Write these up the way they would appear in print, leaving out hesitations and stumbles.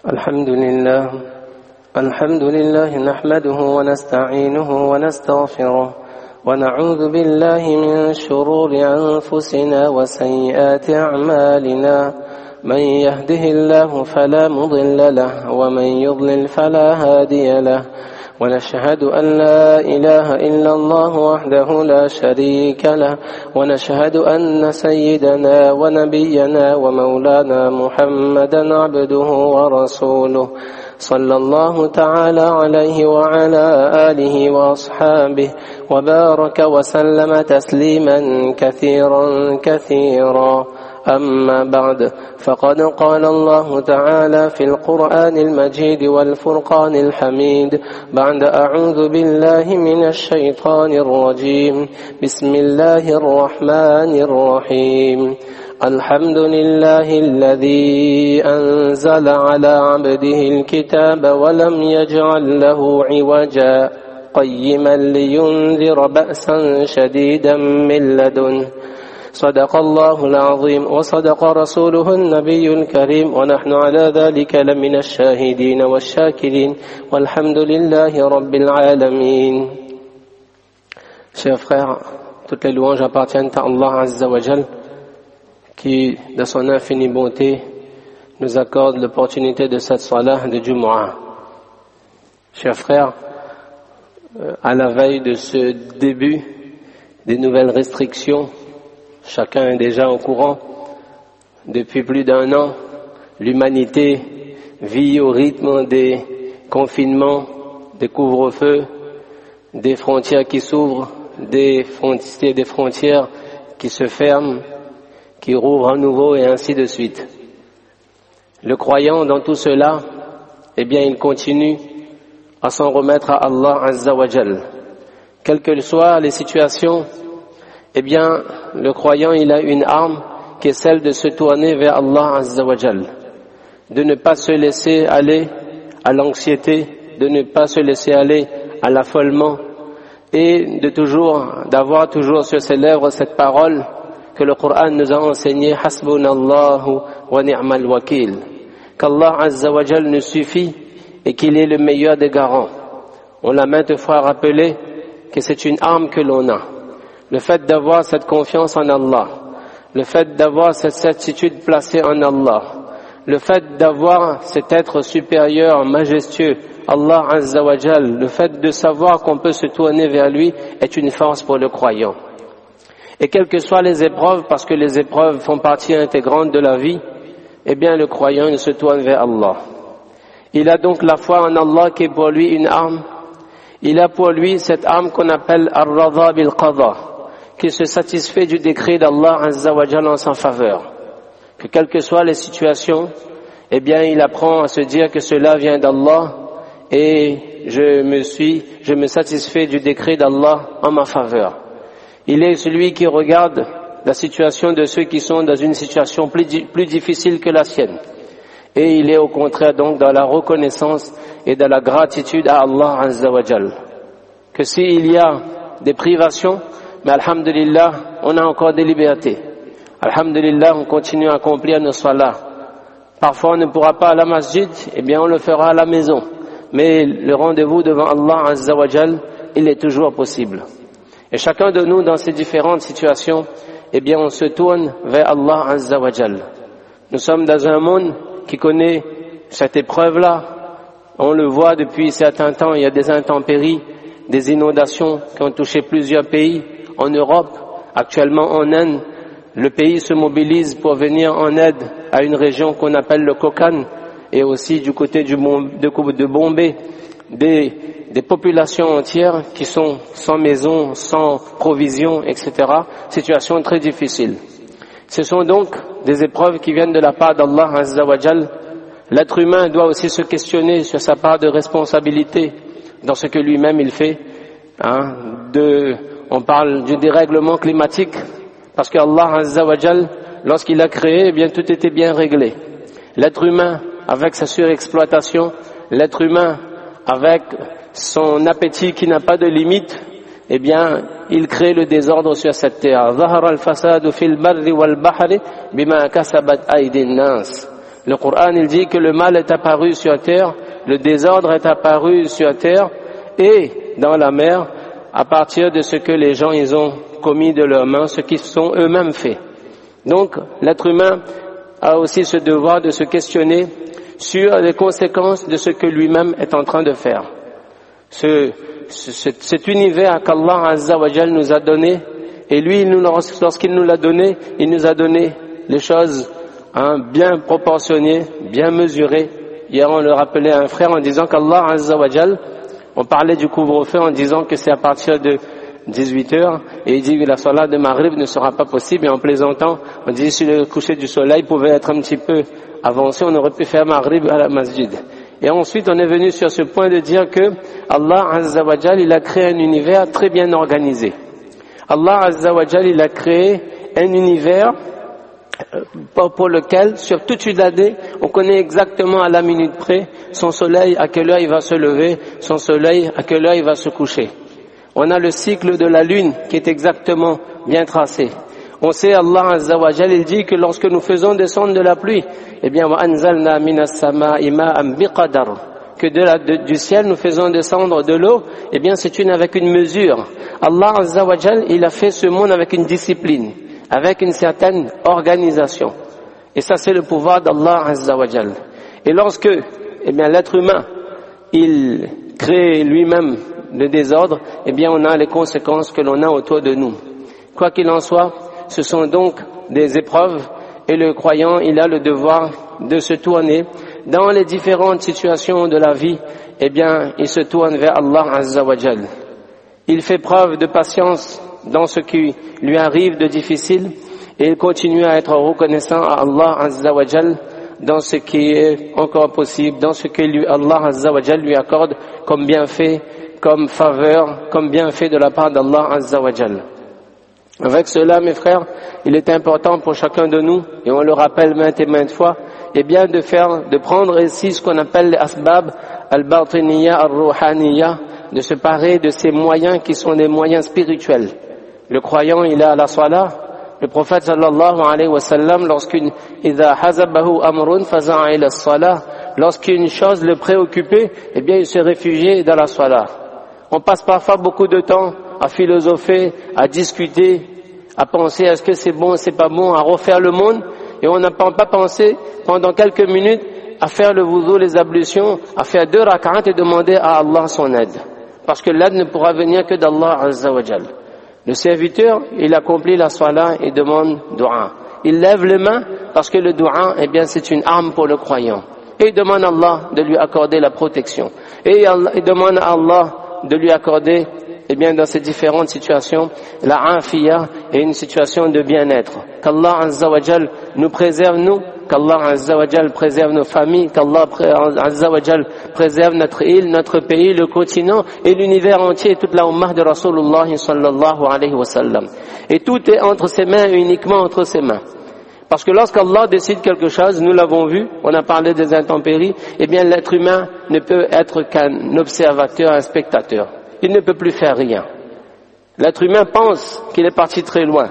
الحمد لله نحمده ونستعينه ونستغفره ونعوذ بالله من شرور أنفسنا وسيئات أعمالنا من يهده الله فلا مضل له ومن يضلل فلا هادي له ونشهد أن لا إله إلا الله وحده لا شريك له ونشهد أن سيدنا ونبينا ومولانا محمدا عبده ورسوله صلى الله تعالى عليه وعلى آله وأصحابه وبارك وسلم تسليما كثيرا أما بعد فقد قال الله تعالى في القرآن المجيد والفرقان الحميد بعد أعوذ بالله من الشيطان الرجيم بسم الله الرحمن الرحيم الحمد لله الذي أنزل على عبده الكتاب ولم يجعل له عوجا قيما لينذر بأسا شديدا من لدنه صدق الله العظيم وصدق رسوله النبي الكريم ونحن على ذلك لمن الشاهدين والشاكرين والحمد لله رب العالمين. Chers frères, toutes les louanges appartiennent à Allah Azza wa Jal qui, de son infinie bonté, nous accorde l'opportunité de cette salat de Jumu'ah. Chers frères, à la veille de ce début des nouvelles restrictions, chacun est déjà au courant. Depuis plus d'1 an, l'humanité vit au rythme des confinements, des couvre-feux, des frontières qui s'ouvrent, des frontières qui se ferment, qui rouvrent à nouveau et ainsi de suite. Le croyant dans tout cela, eh bien, il continue à s'en remettre à Allah Azza wa Jal. Quelles que soient les situations, eh bien, le croyant, il a une arme qui est celle de se tourner vers Allah Azza wa Jal, de ne pas se laisser aller à l'anxiété, de ne pas se laisser aller à l'affolement et d'avoir toujours sur ses lèvres cette parole que le Coran nous a enseignée, Hasbunallahu wa ni'mal wakil, qu'Allah Azza wa Jal nous suffit et qu'il est le meilleur des garants. On l'a maintes fois rappelé que c'est une arme que l'on a. Le fait d'avoir cette confiance en Allah, le fait d'avoir cette certitude placée en Allah, le fait d'avoir cet être supérieur, majestueux, Allah Azza wa Jal, le fait de savoir qu'on peut se tourner vers lui est une force pour le croyant. Et quelles que soient les épreuves, parce que les épreuves font partie intégrante de la vie, eh bien le croyant il se tourne vers Allah. Il a donc la foi en Allah qui est pour lui une arme. Il a pour lui cette arme qu'on appelle Ar-Radha bil-Qadha, qui se satisfait du décret d'Allah Azza wa Jalla en sa faveur. Que quelles que soient les situations, eh bien il apprend à se dire que cela vient d'Allah et je me satisfais du décret d'Allah en ma faveur. Il est celui qui regarde la situation de ceux qui sont dans une situation plus difficile que la sienne. Et il est au contraire donc dans la reconnaissance et dans la gratitude à Allah Azza wa Jalla. Que s'il y a des privations, mais alhamdulillah, on a encore des libertés. Alhamdulillah, on continue à accomplir nos salahs. Parfois on ne pourra pas à la masjid, eh bien on le fera à la maison. Mais le rendez-vous devant Allah Azza wa Jal, il est toujours possible. Et chacun de nous dans ces différentes situations, eh bien on se tourne vers Allah Azza wa Jal. Nous sommes dans un monde qui connaît cette épreuve-là. On le voit depuis certains temps, il y a des intempéries, des inondations qui ont touché plusieurs pays. En Europe, actuellement en Inde, le pays se mobilise pour venir en aide à une région qu'on appelle le Kokhan et aussi du côté de Bombay, des populations entières qui sont sans maison, sans provisions, etc. Situation très difficile. Ce sont donc des épreuves qui viennent de la part d'Allah Azza wa Jal. L'être humain doit aussi se questionner sur sa part de responsabilité dans ce que lui-même il fait. On parle du dérèglement climatique parce que Allah Azza wa Jal, lorsqu'il a créé, eh bien tout était bien réglé. L'être humain avec sa surexploitation, l'être humain avec son appétit qui n'a pas de limite, eh bien il crée le désordre sur cette terre. Zahara al-fasadu fil barri wal bahri bima kasabat aydin nas. Le Coran, il dit que le mal est apparu sur terre, le désordre est apparu sur terre et dans la mer à partir de ce que les gens ils ont commis de leurs mains, ce qu'ils sont eux-mêmes faits. Donc, l'être humain a aussi ce devoir de se questionner sur les conséquences de ce que lui-même est en train de faire. Cet univers qu'Allah Azza wa Jal nous a donné, et lui, lorsqu'il nous l'a donné, il nous a donné les choses bien proportionnées, bien mesurées. Hier, on le rappelait à un frère en disant qu'Allah Azza wa Jal, on parlait du couvre-feu en disant que c'est à partir de 18h, et il dit que la salat de Maghrib ne sera pas possible, et en plaisantant, on dit si le coucher du soleil pouvait être un petit peu avancé, on aurait pu faire Maghrib à la masjid. Et ensuite, on est venu sur ce point de dire que Allah Azza wa Jal, il a créé un univers très bien organisé. Allah Azza wa Jal, il a créé un univers pour lequel, sur toute une année, on connaît exactement à la minute près son soleil, à quelle heure il va se lever, son soleil, à quelle heure il va se coucher. On a le cycle de la lune qui est exactement bien tracé. On sait, Allah Azza wa Jal, il dit que lorsque nous faisons descendre de la pluie, eh bien, wa anzalna minas samaa'i ma'an biqadar, que du ciel nous faisons descendre de l'eau, eh bien, c'est avec une mesure. Allah Azza wa Jal, il a fait ce monde avec une discipline, avec une certaine organisation. Et ça, c'est le pouvoir d'Allah Azza wa Jal. Et lorsque, eh bien, l'être humain, il crée lui-même le désordre, eh bien, on a les conséquences que l'on a autour de nous. Quoi qu'il en soit, ce sont donc des épreuves, et le croyant, il a le devoir de se tourner dans les différentes situations de la vie, eh bien, il se tourne vers Allah Azza wa Jal. Il fait preuve de patience dans ce qui lui arrive de difficile, et il continue à être reconnaissant à Allah Azza wa Jal dans ce qui est encore possible, dans ce que Allah Azza wa Jal lui accorde comme bienfait, comme faveur, comme bienfait de la part d'Allah Azza wa Jal. Avec cela, mes frères, il est important pour chacun de nous, et on le rappelle maintes et maintes fois, eh bien de prendre ici ce qu'on appelle les asbab al-batiniya al-ruhaniya, de se parer de ces moyens qui sont des moyens spirituels. Le croyant, il est à la salat. Le prophète sallallahu alayhi wa sallam, lorsqu'une chose le préoccupait, eh bien il se réfugiait dans la salat. On passe parfois beaucoup de temps à philosopher, à discuter, à penser est-ce que c'est bon, c'est pas bon, à refaire le monde, et on n'a pas pensé pendant quelques minutes à faire le wudu, les ablutions, à faire 2 rak'at et demander à Allah son aide. Parce que l'aide ne pourra venir que d'Allah Azza wa Jal. Le serviteur, il accomplit la salat et demande dua. Il lève les mains parce que le dua, eh bien, c'est une arme pour le croyant. Et il demande à Allah de lui accorder la protection. Et il demande à Allah de lui accorder, eh bien, dans ces différentes situations, la afiya et une situation de bien-être. Qu'Allah Azza wa Jal nous préserve, nous, qu'Allah Azza wa Jal préserve nos familles, qu'Allah Azza wa Jal préserve notre île, notre pays, le continent et l'univers entier, toute la ummah de Rasulullah sallallahu alayhi wa sallam. Et tout est entre ses mains, uniquement entre ses mains. Parce que lorsqu'Allah décide quelque chose, nous l'avons vu, on a parlé des intempéries, eh bien l'être humain ne peut être qu'un observateur, un spectateur. Il ne peut plus faire rien. L'être humain pense qu'il est parti très loin,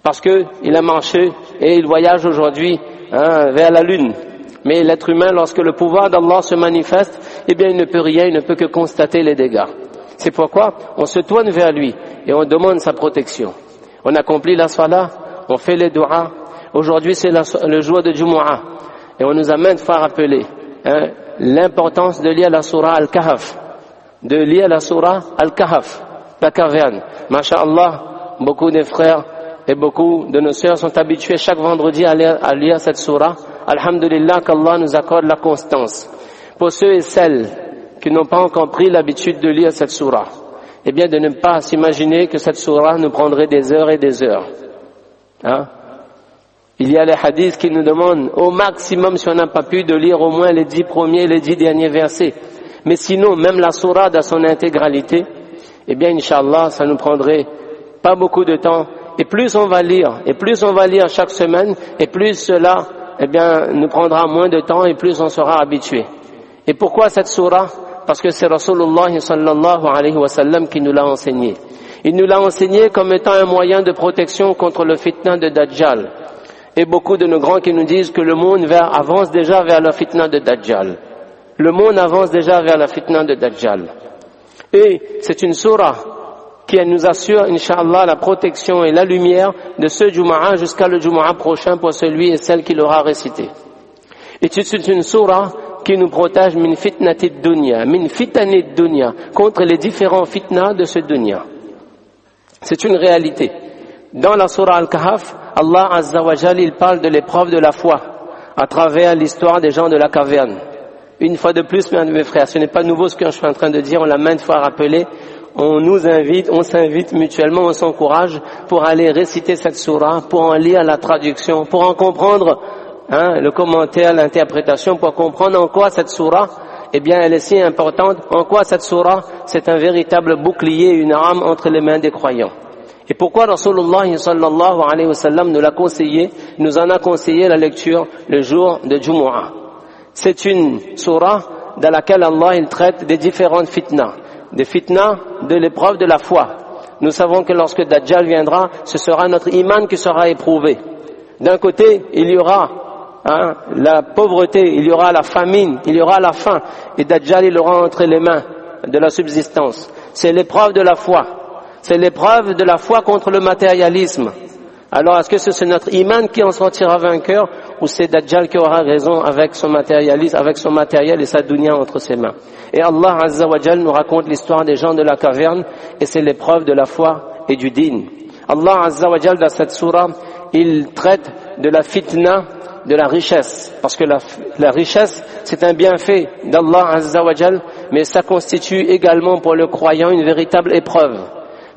parce qu'il a marché et il voyage aujourd'hui vers la lune. Mais l'être humain, lorsque le pouvoir d'Allah se manifeste, eh bien il ne peut rien, il ne peut que constater les dégâts. C'est pourquoi on se tourne vers lui et on demande sa protection. On accomplit la salat, on fait les du'as. Aujourd'hui c'est le jour de Jumu'ah et on nous a maintes fois rappelé l'importance de lire la surah Al-Kahf, de lire la surah Al-Kahf, la caverne. Masha'Allah, beaucoup de frères et beaucoup de nos sœurs sont habitués chaque vendredi à lire cette surah. Alhamdulillah qu'Allah nous accorde la constance. Pour ceux et celles qui n'ont pas encore pris l'habitude de lire cette surah, eh bien de ne pas s'imaginer que cette surah nous prendrait des heures et des heures. Il y a les hadiths qui nous demandent au maximum, si on n'a pas pu, de lire au moins les 10 premiers, les 10 derniers versets. Mais sinon, même la surah dans son intégralité, eh bien, Inch'Allah, ça nous prendrait pas beaucoup de temps. Et plus on va lire chaque semaine, et plus cela, eh bien, nous prendra moins de temps, et plus on sera habitué. Et pourquoi cette surah? Parce que c'est Rasulullah sallallahu alayhi wa sallam qui nous l'a enseigné. Il nous l'a enseigné comme étant un moyen de protection contre le fitna de Dajjal. Et beaucoup de nos grands qui nous disent que le monde avance déjà vers la fitna de Dajjal. Le monde avance déjà vers la fitna de Dajjal. Et c'est une sourate qui nous assure, Inch'Allah, la protection et la lumière de ce Jumu'ah jusqu'à le Jumu'ah prochain pour celui et celle qui l'aura récité. Et c'est une sourate qui nous protège min fitnatid dunya, min fitanid dunya, contre les différents fitnas de ce dunya. C'est une réalité. Dans la sourate Al-Kahf, Allah Azza wa Jal, il parle de l'épreuve de la foi à travers l'histoire des gens de la caverne. Une fois de plus, mes frères, ce n'est pas nouveau ce que je suis en train de dire, on l'a maintes fois rappelé. On nous invite, on s'invite mutuellement, on s'encourage pour aller réciter cette sourate, pour en lire la traduction, pour en comprendre le commentaire, l'interprétation, pour comprendre en quoi cette sourate, eh bien, elle est si importante, en quoi cette sourate, c'est un véritable bouclier, une arme entre les mains des croyants. Et pourquoi Rasulullah sallallahu alayhi wa sallam nous l'a conseillé, nous en a conseillé la lecture le jour de Jumu'ah. C'est une sourate dans laquelle Allah il traite des différentes fitnas, des fitnas de l'épreuve de la foi. Nous savons que lorsque Dajjal viendra, ce sera notre iman qui sera éprouvé. D'un côté, il y aura la pauvreté, il y aura la famine, il y aura la faim, et Dajjal il aura entre les mains de la subsistance. C'est l'épreuve de la foi. C'est l'épreuve de la foi contre le matérialisme. Alors, est-ce que c'est notre iman qui en sortira vainqueur ou c'est Dajjal qui aura raison avec son matérialisme, avec son matériel et sa dunya entre ses mains? Et Allah Azza wa Jal nous raconte l'histoire des gens de la caverne et c'est l'épreuve de la foi et du din. Allah Azza wa Jal dans cette sourate, il traite de la fitna de la richesse. Parce que la richesse, c'est un bienfait d'Allah Azza wa Jal, mais ça constitue également pour le croyant une véritable épreuve.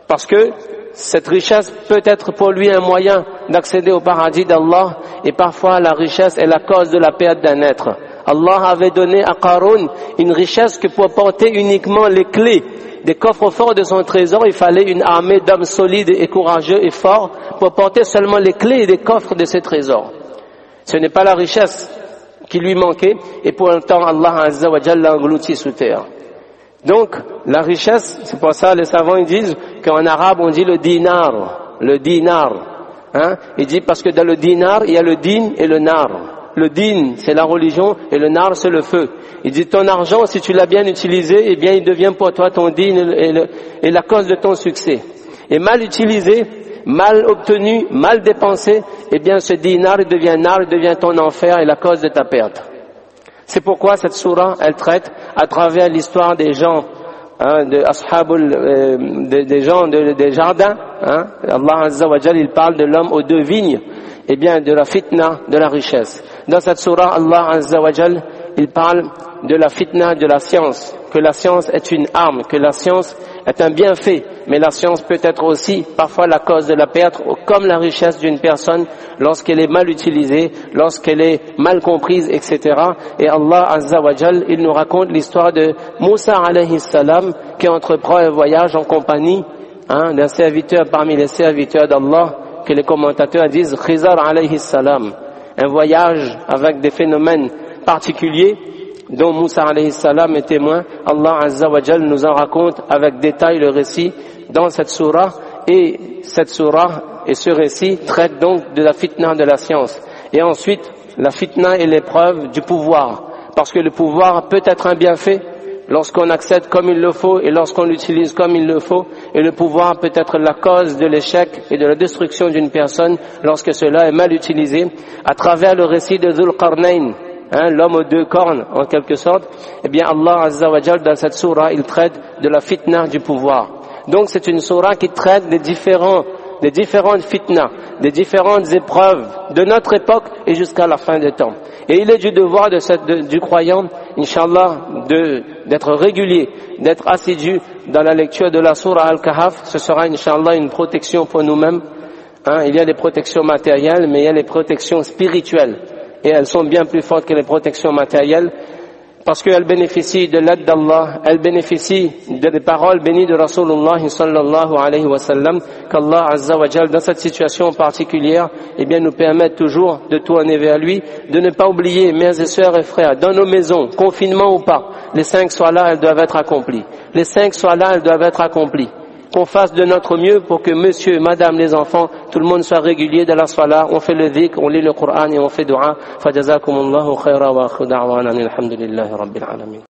Parce que cette richesse peut être pour lui un moyen d'accéder au paradis d'Allah et parfois la richesse est la cause de la perte d'un être. Allah avait donné à Qarun une richesse que pour porter uniquement les clés des coffres forts de son trésor, il fallait une armée d'hommes solides et courageux et forts pour porter seulement les clés des coffres de ses trésors. Ce n'est pas la richesse qui lui manquait et pour autant Allah Azza wa Jalla l'a englouti sous terre. Donc, la richesse, c'est pour ça les savants ils disent qu'en arabe on dit le dinar. Il dit parce que dans le dinar, il y a le din et le nar. Le din, c'est la religion et le nar, c'est le feu. Il dit ton argent, si tu l'as bien utilisé, eh bien il devient pour toi ton din et la cause de ton succès. Et mal utilisé, mal obtenu, mal dépensé, eh bien ce dinar il devient nar, il devient ton enfer et la cause de ta perte. C'est pourquoi cette sourate, elle traite à travers l'histoire des gens, des gens des jardins. Allah Azza wa Jal, il parle de l'homme aux deux vignes, et bien de la fitna, de la richesse. Dans cette sourate, Allah Azza wa Jal, il parle de la fitna de la science, que la science est une arme, que la science est un bienfait, mais la science peut être aussi parfois la cause de la perte, comme la richesse d'une personne lorsqu'elle est mal utilisée, lorsqu'elle est mal comprise, etc. Et Allah Azza wa Jal, il nous raconte l'histoire de Moussa alayhi salam qui entreprend un voyage en compagnie d'un serviteur parmi les serviteurs d'Allah, que les commentateurs disent Khizar alayhi salam, un voyage avec des phénomènes particuliers dont Moussa alayhi salam est témoin. Allah Azza wa Jal nous en raconte avec détail le récit dans cette sourate, et cette sourate et ce récit traitent donc de la fitna de la science. Et ensuite, la fitna est l'épreuve du pouvoir, parce que le pouvoir peut être un bienfait lorsqu'on accède comme il le faut et lorsqu'on l'utilise comme il le faut, et le pouvoir peut être la cause de l'échec et de la destruction d'une personne lorsque cela est mal utilisé. À travers le récit de Dhul Qarnayn, l'homme aux deux cornes en quelque sorte, eh bien Allah Azza wa Jal dans cette sourate il traite de la fitna du pouvoir. Donc c'est une sourate qui traite des différentes fitnas, des différentes épreuves de notre époque et jusqu'à la fin des temps. Et il est du devoir du croyant, Inch'Allah, d'être régulier, d'être assidu dans la lecture de la sourate Al-Kahf. Ce sera Inch'Allah une protection pour nous-mêmes. Il y a les protections matérielles, mais il y a les protections spirituelles. Et elles sont bien plus fortes que les protections matérielles, parce qu'elles bénéficient de l'aide d'Allah, elles bénéficient des paroles bénies de Rasulullah sallallahu alayhi wa sallam, qu'Allah Azza wa Jal dans cette situation particulière, eh bien nous permet toujours de tourner vers lui, de ne pas oublier, mères et sœurs et frères, dans nos maisons, confinement ou pas, les 5 soirs là, elles doivent être accomplies. Les 5 soirs là, elles doivent être accomplies. qu'on fasse de notre mieux pour que monsieur, madame, les enfants, tout le monde soit régulier de la salat, on fait le dhikr, on lit le Coran et on fait dua. Fajazakumullahu khayra wa akhu da'wana alhamdulillahi rabbil alamin.